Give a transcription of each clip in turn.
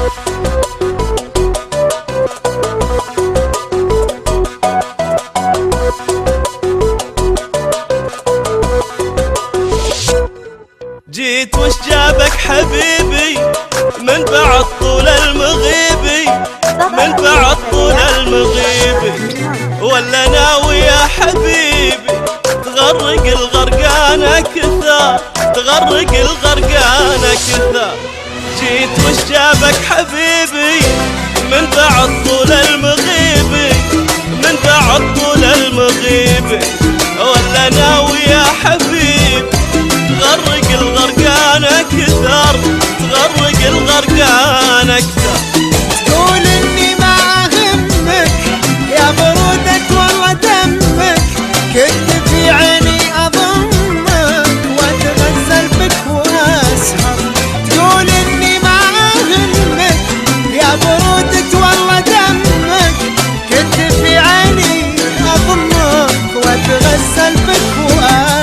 جيت وش جابك حبيبي من بعد طول المغيبي، من بعد طول المغيبي، ولا ناوي يا حبيبي تغرق الغرقانة كثار، تغرق الغرقانة كثار. جيت وش جابك حبيبي من بعد طول المغيبي، من بعد طول المغيبي، ولا ناوي يا حبيبي تغرق الغرقانة كثر، تغرق الغرقانة كثر. تقول اني ما اهمك يا برودة والله دمك، كنت في عيني اضمك واتغزل بك واسهر. تقول اني ما اهمك يا برودة والله دمك، كنت في عيني اضمك واتغزل بك واسهر.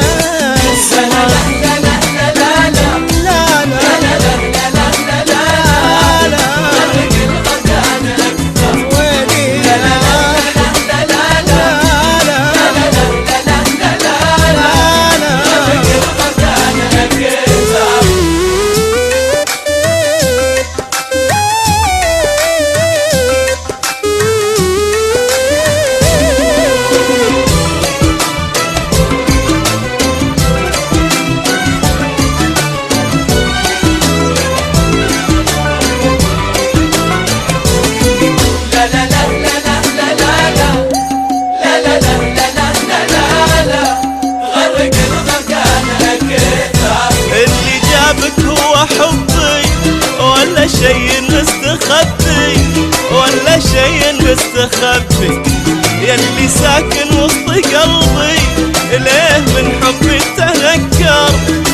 ولا شي مستخبي، ولا شي مستخبي، يلي ساكن وسط قلبي ليه من حبي تنكر،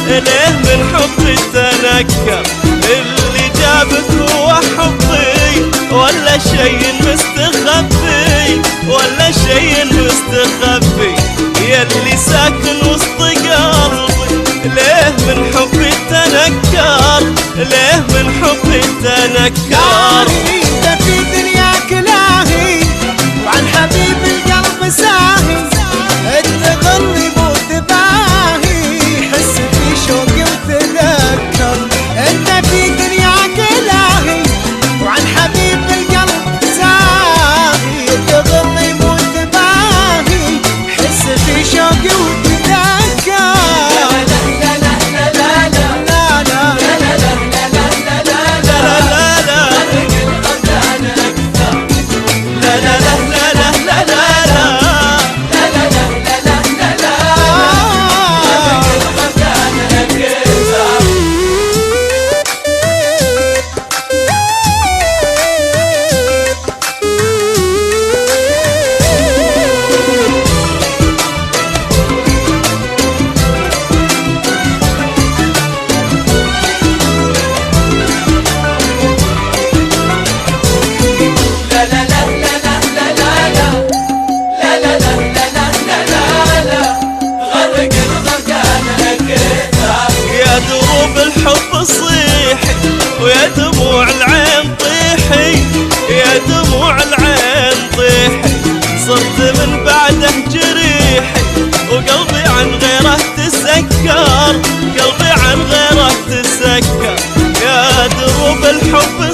ليه من حبي تنكر. اللي جابك هو حبي ولا شي مستخبي، ولا شي مستخبي، يلي ساكن وسط قلبي ليه من حبي تنكر، ليه من حبي تنكر. انت في دنياك لاهي وعن حبيب القلب ساهي، انت غلي مو تباهي، حس في شوقي وتذكر. انت في دنياك لاهي وعن حبيب القلب ساهي، انت غلي مو تباهي، حس في شوقي وتذكر. الحب صيحي ويا دموع العين طيحي، يا دموع العين طيحي، صرت من بعده جريحي وقلبي عن غيره تسكر، قلبي عن غيره تسكر. يا دروب الحب